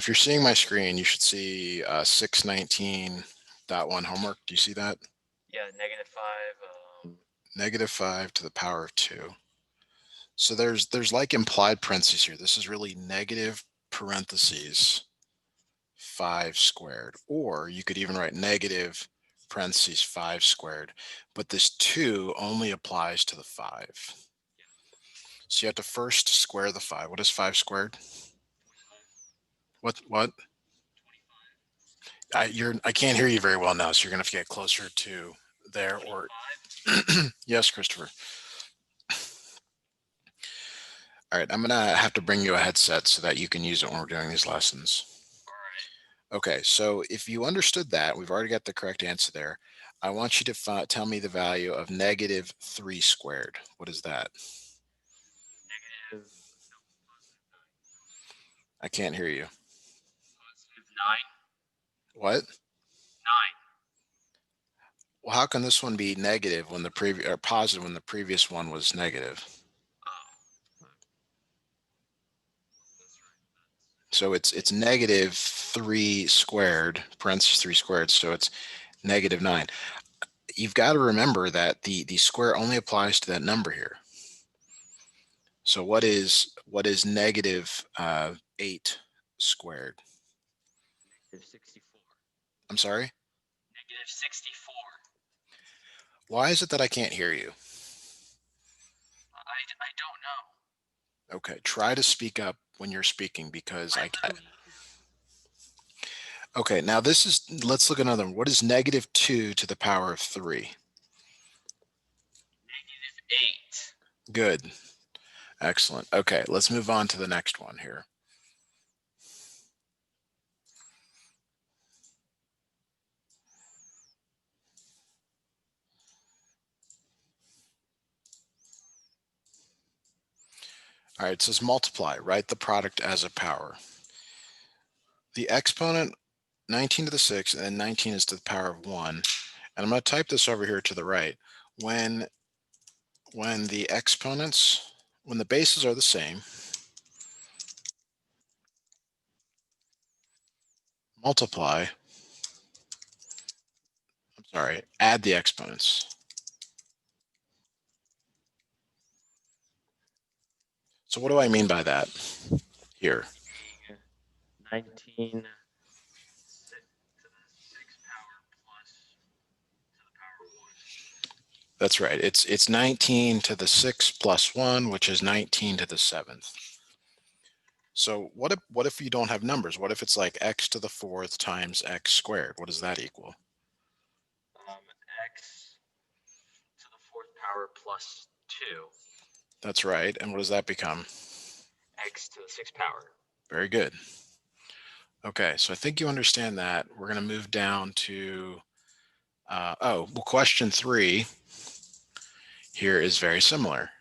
If you're seeing my screen, you should see 619.1 homework. Do you see that? Yeah, -5. -5 to the power of 2. So there's like implied parentheses here. This is really negative parentheses 5 squared. Or you could even write negative parentheses 5 squared. But this 2 only applies to the 5. So you have to first square the 5. What is 5 squared? What? I can't hear you very well now, so you're gonna have to get closer to there or yes, Christopher. All right, I'm gonna have to bring you a headset so that you can use it when we're doing these lessons. Okay, so if you understood that, we've already got the correct answer there. I want you to tell me the value of -3 squared. What is that? Negative I can't hear you. +9. What? 9. Well, how can this one be negative when the previous or positive when the previous one was negative? Oh. That's right. So it's -3 squared, parentheses 3 squared, so it's -9. You've got to remember that the square only applies to that number here. So what is -8 squared? -64. I'm sorry? -64. Why is it that I can't hear you? I don't know. Okay, try to speak up when you're speaking because okay, now let's look at another one. What is -2 to the power of 3? -8. Good. Excellent. Okay, let's move on to the next one here. All right, it says multiply. Write the product as a power. The exponent 19 to the 6th and then 19 is to the power of 1. And I'm going to type this over here to the right. When the exponents, when the bases are the same, multiply, I'm sorry, add the exponents. So what do I mean by that here? 19 to the 6th power plus to the power of 1. That's right. It's 19 to the 6th plus 1, which is 19 to the 7th. So what if you don't have numbers? What if it's like x to the 4th times x squared? What does that equal? X to the 4th power plus 2. That's right. And what does that become? X to the 6th power. Very good. Okay, so I think you understand that. We're going to move down to, question 3 here is very similar.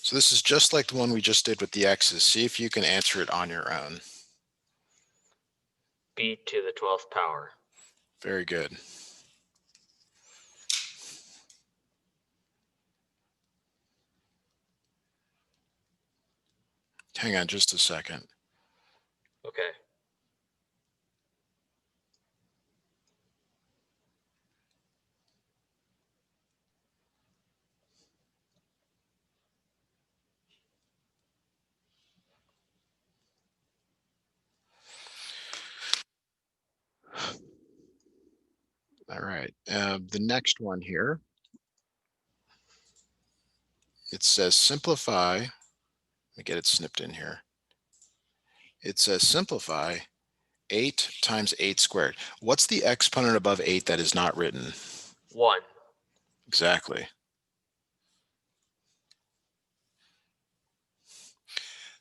So this is just like the one we just did with the x's. See if you can answer it on your own. B to the 12th power. Very good. Hang on just a second. Okay. All right. The next one here, it says simplify. Let me get it snipped in here. It says simplify 8 times 8 squared. What's the exponent above 8 that is not written? 1. Exactly.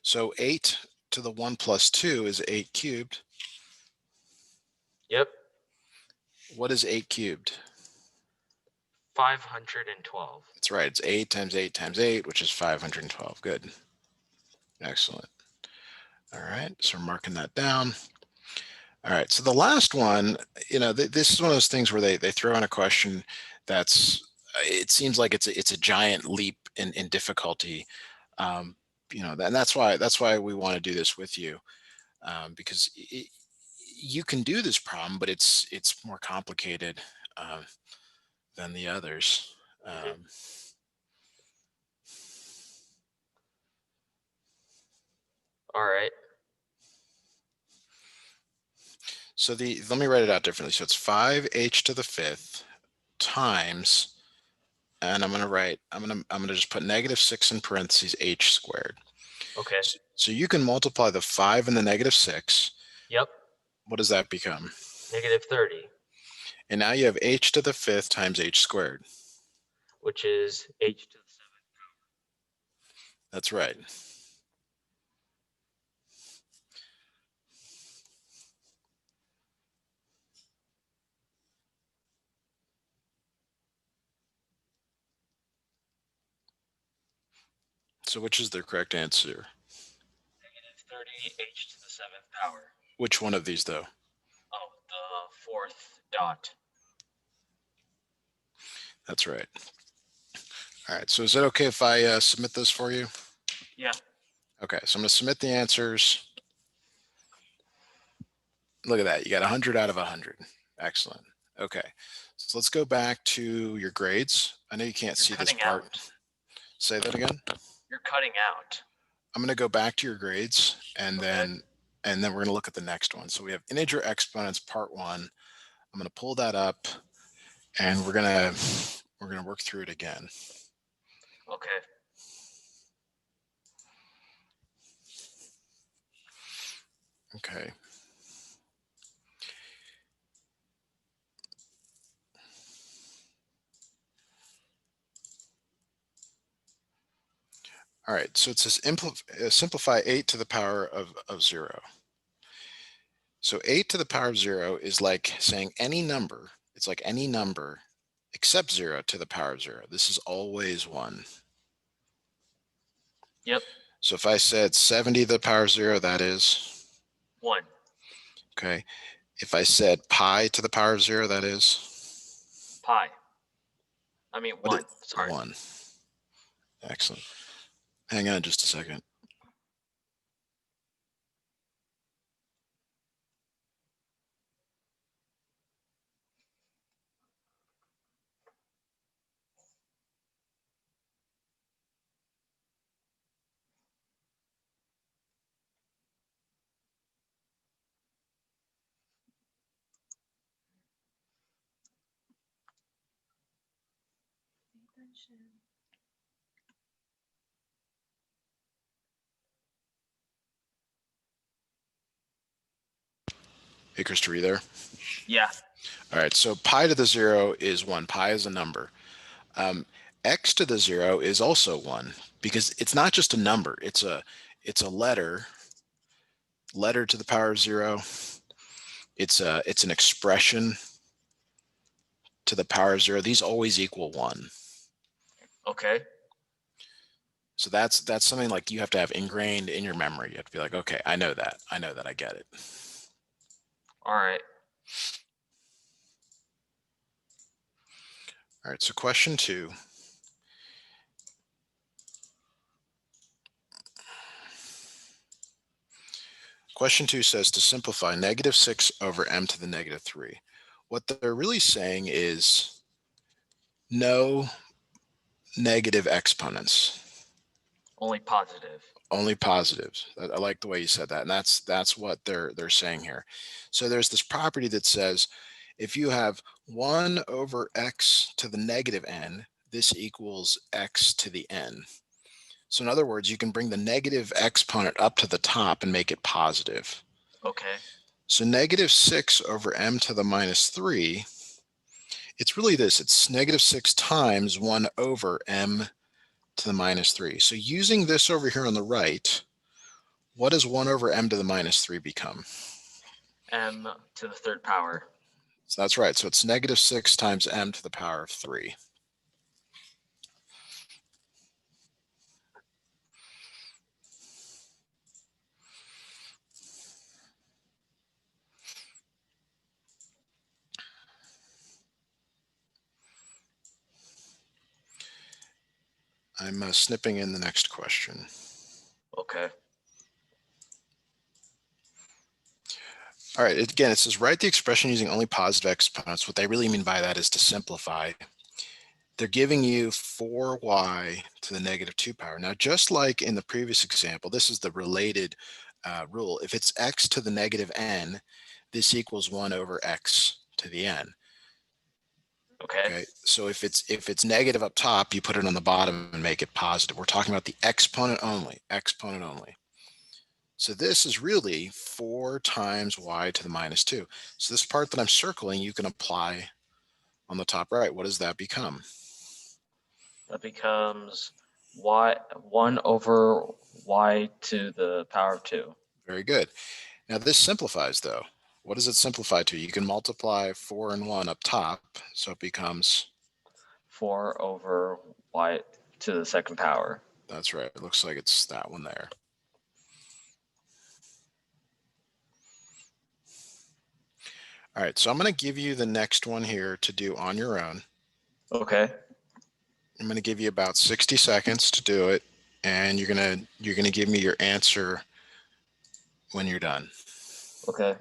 So 8 to the 1 plus 2 is 8 cubed. Yep. What is 8 cubed? 512. That's right. It's 8 times 8 times 8, which is 512. Good. Excellent. All right. So we're marking that down. All right. So the last one, this is one of those things where they throw in a question that's it seems like it's a giant leap in difficulty. Um, and that's why we want to do this with you, because you can do this problem, but it's more complicated than the others. Mhm. Um, All right. so let me write it out differently. So it's 5h to the fifth times, and I'm gonna just put -6 in parentheses h squared. Okay. So you can multiply the 5 and the -6. Yep. What does that become? -30, And now you have h to the fifth times h squared. which is h to the 7th. That's right. So which is the correct answer? -30 h to the 7th power. Which one of these, though? Oh, the fourth dot. That's right. All right. So is it okay if I submit this for you? Yeah. Okay. So I'm going to submit the answers. Look at that. You got 100 out of 100. Excellent. Okay. So let's go back to your grades. I know you can't You're see this cutting part. out. Say that again. You're cutting out. I'm going to go back to your grades, and Okay. then we're going to look at the next one. So we have integer exponents part 1. I'm going to pull that up, and we're going to work through it again. Okay. Okay. All right, so it says simplify 8 to the power of 0. So 8 to the power of 0 is like saying any number. It's like any number except 0 to the power of 0. This is always 1. Yep. So if I said 70 to the power of 0, that is 1. okay. If I said pi to the power of 0, that is Pi. I mean what 1. Sorry. 1. Excellent. Hang on just a second. Hey, Christopher, you there? Yeah. All right, so pi to the 0 is 1. Pi is a number. X to the 0 is also 1 because it's not just a number. It's a letter to the power of 0. It's an expression to the power of 0. These always equal 1. Okay. So that's something like you have to have ingrained in your memory. You have to be like, okay, I know that. I get it. All right. All right, so question 2. Question 2 says to simplify -6 over m to the -3. What they're really saying is no negative exponents, Only positive. only positives. I like the way you said that, and that's what they're saying here. So there's this property that says if you have 1 over x to the negative n, this equals x to the n. So in other words, you can bring the negative exponent up to the top and make it positive. Okay. So -6 over m to the -3, it's really this. It's -6 times 1 over m to the -3. So using this over here on the right, what does 1 over m to the -3 become? M to the 3rd power. So that's right. So it's -6 times m to the power of 3. I'm snipping in the next question. Okay. All right, again, it says write the expression using only positive exponents. What they really mean by that is to simplify. They're giving you 4y to the negative 2 power. Now, just like in the previous example, this is the related rule. If it's x to the negative n, this equals 1 over x to the n. Okay. Okay, so if it's negative up top, you put it on the bottom and make it positive. We're talking about the exponent only, exponent only. So this is really 4 times y to the minus 2. So this part that I'm circling, you can apply on the top right. What does that become? That becomes y 1 over y to the power of 2. Very good. Now this simplifies though. What does it simplify to? You can multiply 4 and 1 up top, so it becomes, 4 over y to the second power. that's right, it looks like it's that one there. All right, so I'm going to give you the next one here to do on your own. Okay. I'm going to give you about 60 seconds to do it, and you're going to give me your answer when you're done. Okay.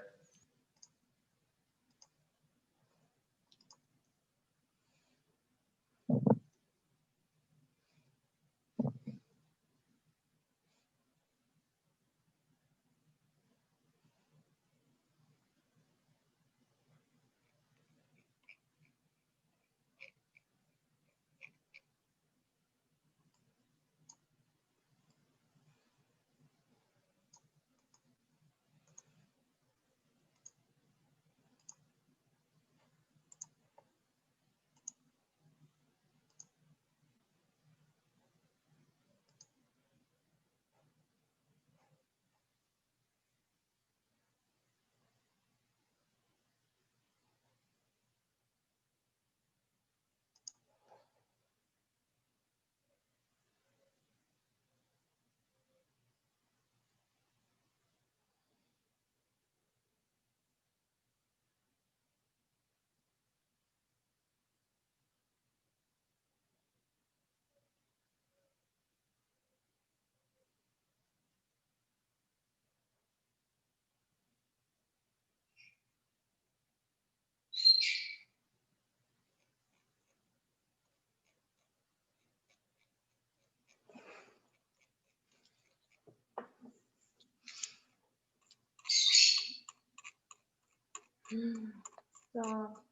Stop.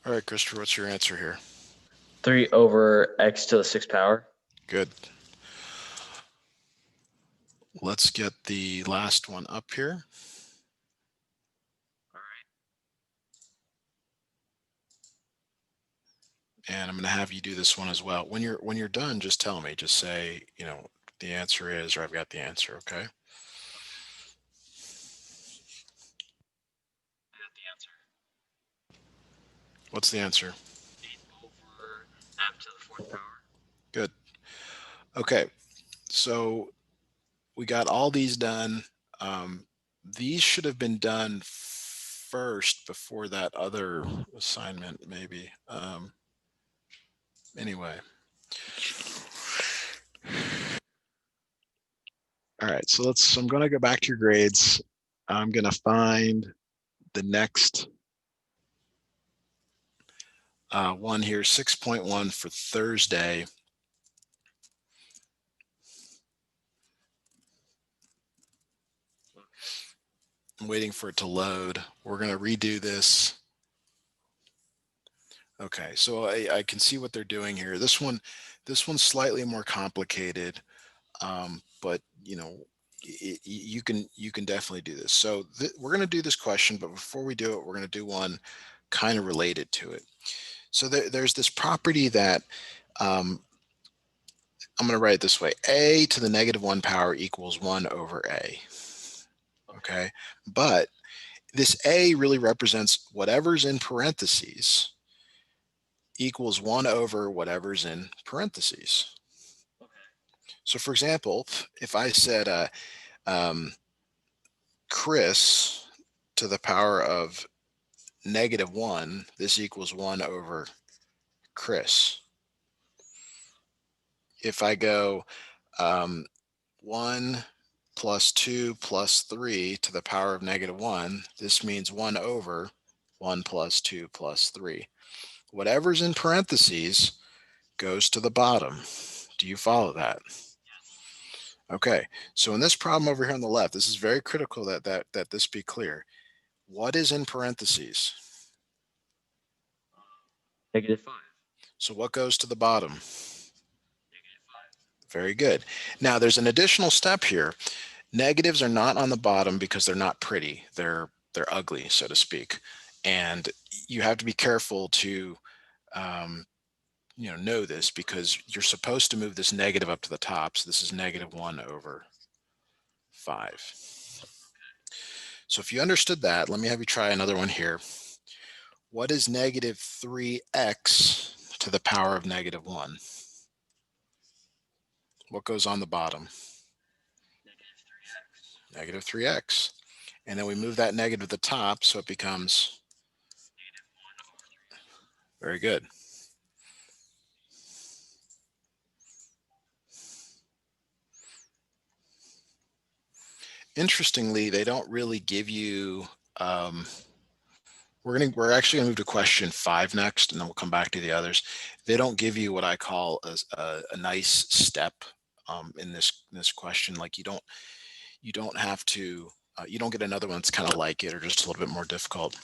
All right, Christopher, what's your answer here? 3 over x to the sixth power. Good. Let's get the last one up here. All right. And I'm going to have you do this one as well. When you're done, just tell me. Just say, the answer is, or I've got the answer, okay? I got the answer. What's the answer? 8 over m to the fourth power. Good. Okay, so we got all these done. These should have been done first before that other assignment, maybe. Anyway. All right, so I'm going to go back to your grades. I'm going to find the next one here, 6.1 for Thursday. I'm waiting for it to load. We're going to redo this. Okay, so I can see what they're doing here. This one's slightly more complicated, but you can definitely do this. So we're going to do this question, but before we do it, we're going to do one kind of related to it. So there's this property that I'm going to write it this way: a to the negative 1 power equals 1 over a. Okay, but this a really represents whatever's in parentheses equals 1 over whatever's in parentheses. Okay. So for example, if I said Chris to the power of -1, this equals 1 over Chris. If I go 1 plus 2 plus 3 to the power of -1, this means 1 over 1 plus 2 plus 3. Whatever's in parentheses goes to the bottom. Do you follow that? Okay, so in this problem over here on the left, this is very critical that this be clear. What is in parentheses? -5. So what goes to the bottom? -5. Very good. Now there's an additional step here. Negatives are not on the bottom because they're not pretty. They're ugly, so to speak. And you have to be careful to know this, because you're supposed to move this negative up to the top. So this is -1 over 5. So if you understood that, let me have you try another one here. What is -3x to the power of -1? What goes on the bottom? -3x. -3x. And then we move that negative to the top, so it becomes -1 over 3x. very good. Interestingly, they don't really give you we're actually gonna move to question 5 next, and then we'll come back to the others. They don't give you what I call a nice step in this question. Like you don't have to you don't get another one that's kind of like it or just a little bit more difficult.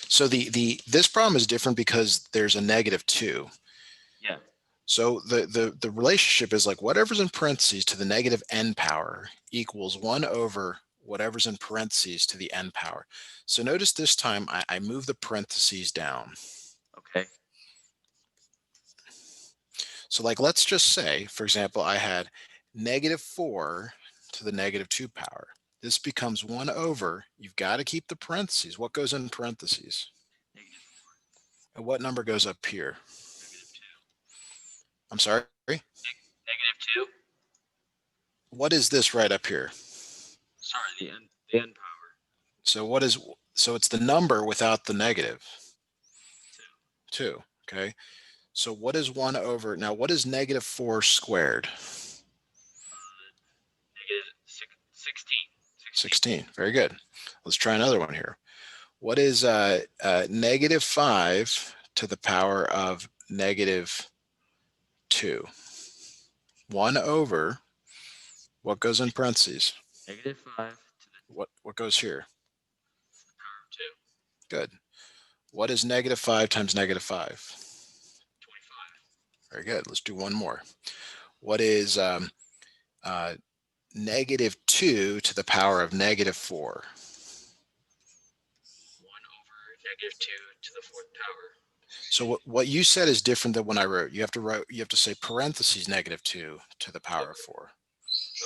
So this problem is different because there's a -2. Yeah. So the relationship is like whatever's in parentheses to the -n power equals 1 over whatever's in parentheses to the n power. So notice this time I move the parentheses down. Okay. So like let's just say, for example, I had -4 to the -2 power. This becomes 1 over, you've got to keep the parentheses. What goes in parentheses? -4. And what number goes up here? -2. I'm sorry? -2. What is this right up here? Sorry, the n power. So it's the number without the negative. 2. 2. Okay. So what is 1 over? Now, what is -4 squared? -16. 16. Very good. Let's try another one here. What is -5 to the power of -2? 1 over, what goes in parentheses? -5 to the What goes here? power of 2. Good. What is -5 times -5? 25. Very good. Let's do one more. What is -2 to the power of -4? 1 over -2 to the 4th power. So what you said is different than when I wrote. You have to say parentheses -2 to the power of 4.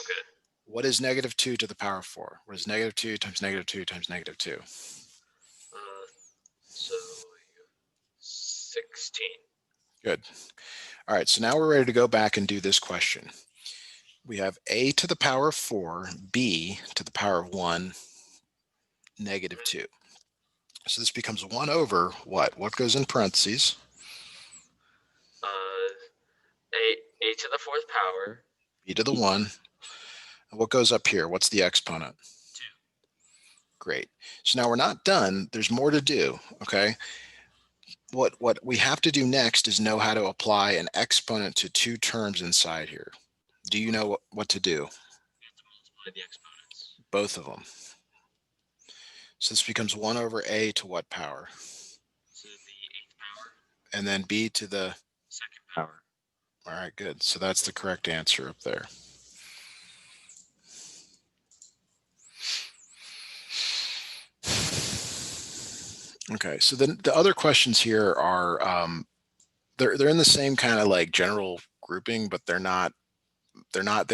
Okay. What is -2 to the power of 4? What is -2 times -2 times -2? So 16. Good. All right, so now we're ready to go back and do this question. We have a to the power of 4, b to the power of 1, -2. So this becomes 1 over what? What goes in parentheses? A to the 4th power. B to the 1. And what goes up here? What's the exponent? 2. Great. So now we're not done. There's more to do, okay? What we have to do next is know how to apply an exponent to two terms inside here. Do you know what to do? We have to multiply the exponents. Both of them. So this becomes 1 over a to what power? To the 8th power. And then b to the 2nd power. All right, good. So that's the correct answer up there. Okay, so then the other questions here are they're in the same kind of like general grouping, but they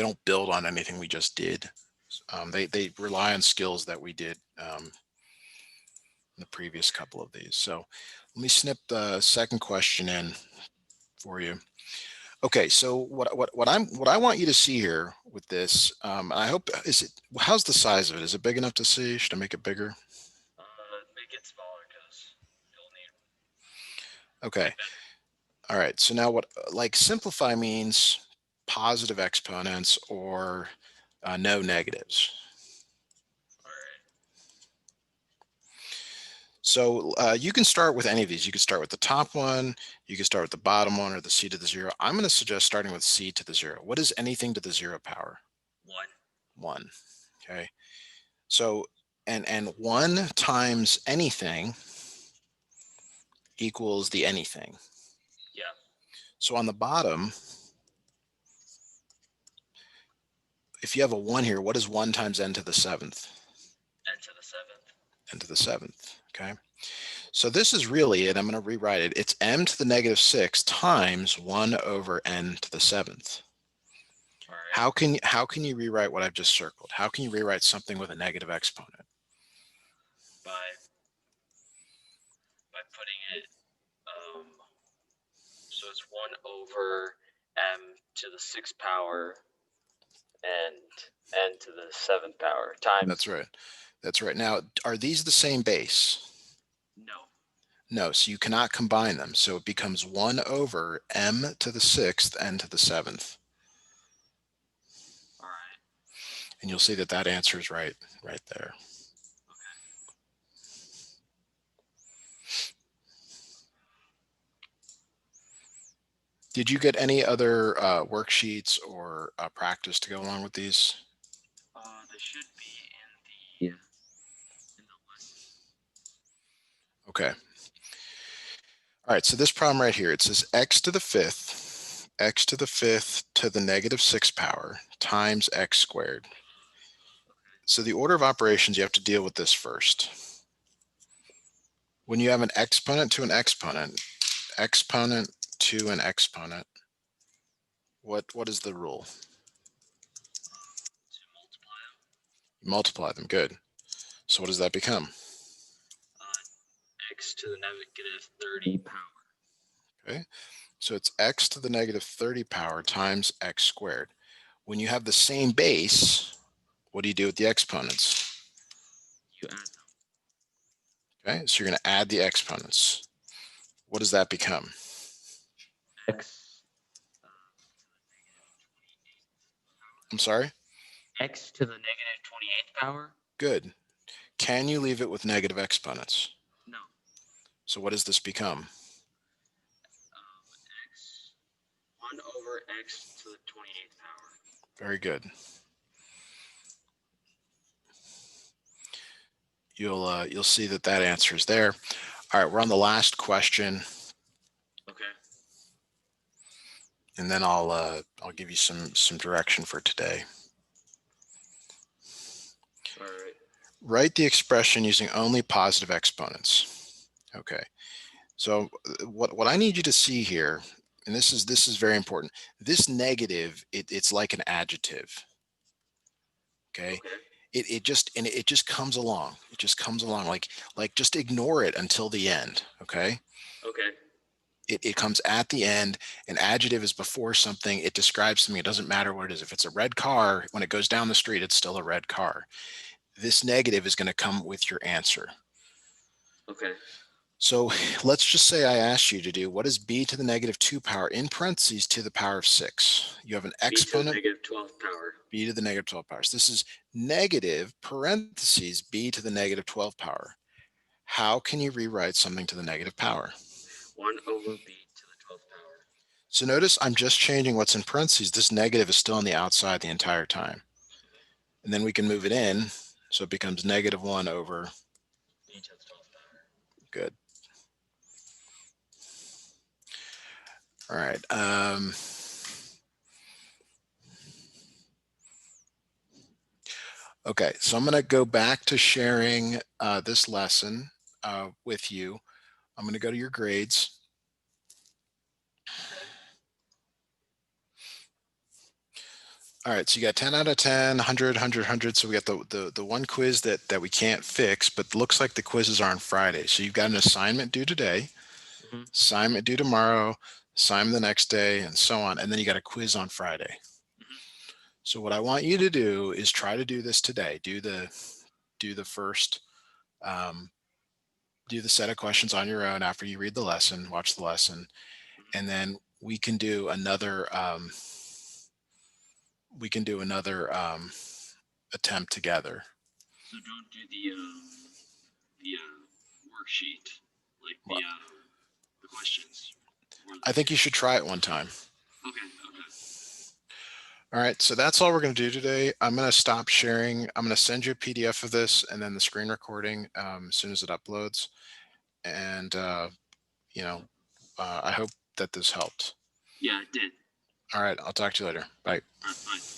don't build on anything we just did. They rely on skills that we did in the previous couple of these. So let me snip the second question in for you. Okay, so what I want you to see here with this, I hope how's the size of it? Is it big enough to see? Should I make it bigger? Make it smaller because Okay. All right. So now what, like simplify means positive exponents or no negatives. All right. So you can start with any of these. You can start with the top one, you can start with the bottom one, or the c to the 0. I'm going to suggest starting with c to the 0. What is anything to the 0 power? 1. 1. Okay. So, and 1 times anything equals the anything. Yeah. So on the bottom, if you have a 1 here, what is 1 times n to the 7th? N to the 7th. N to the 7th. Okay. So this is really, and I'm going to rewrite it, it's m to the negative 6 times 1 over n to the 7th. All right. How can you rewrite what I've just circled? How can you rewrite something with a negative exponent? By putting it, so it's 1 over m to the 6th power and n to the 7th power times. That's right. That's right. Now, are these the same base? No. No, so you cannot combine them. So it becomes 1 over m to the 6th n to the 7th. All right. And you'll see that that answer is right there. Did you get any other worksheets or practice to go along with these? They should be in the lesson. Okay. All right, so this problem right here, it says x to the 5th to the negative 6th power times x squared. So the order of operations, you have to deal with this first. When you have an exponent to an exponent to an exponent, what is the rule? To multiply them. You multiply them, good. So what does that become? X to the negative 30 power. Okay, so it's x to the negative 30 power times x squared. When you have the same base, what do you do with the exponents? You add them. Okay, so you're going to add the exponents. What does that become? X. I'm sorry? X to the negative 28th power? Good. Can you leave it with negative exponents? No. So what does this become? X. 1 over x to the 28th power. Very good. You'll see that that answer is there. All right, we're on the last question, Okay. and then I'll give you some direction for today. All right. Write the expression using only positive exponents. Okay. So what I need you to see here, and this is very important. This negative, it's like an adjective. Okay. Okay. It just comes along. It just comes along. Like just ignore it until the end. Okay. Okay. It comes at the end. An adjective is before something. It describes something. It doesn't matter what it is. If it's a red car, when it goes down the street, it's still a red car. This negative is going to come with your answer. Okay. So let's just say I asked you to do, what is b to the negative 2 power in parentheses to the power of 6? You have an exponent, b to the negative 12th power. b to the negative 12 power. So this is negative parentheses b to the negative 12 power. How can you rewrite something to the negative power? 1 over b to the 12th power. So notice I'm just changing what's in parentheses. This negative is still on the outside the entire time. And then we can move it in. So it becomes negative 1 over B to the 12th power. good. All right. Okay, so I'm going to go back to sharing this lesson with you. I'm going to go to your grades. All right, so you got 10 out of 10, 100, 100, 100. So we got the one quiz that we can't fix, but looks like the quizzes are on Friday. So you've got an assignment due today, assignment due tomorrow, assignment the next day, and so on. And then you got a quiz on Friday. So what I want you to do is try to do this today. Do the first do the set of questions on your own after you read the lesson, watch the lesson, and then we can do another attempt together. So don't do the worksheet, like the questions. I think you should try it one time. Okay. Okay. All right, so that's all we're going to do today. I'm going to stop sharing. I'm going to send you a PDF of this and then the screen recording as soon as it uploads. And, I hope that this helped. Yeah, it did. All right, I'll talk to you later. Bye. All right, bye.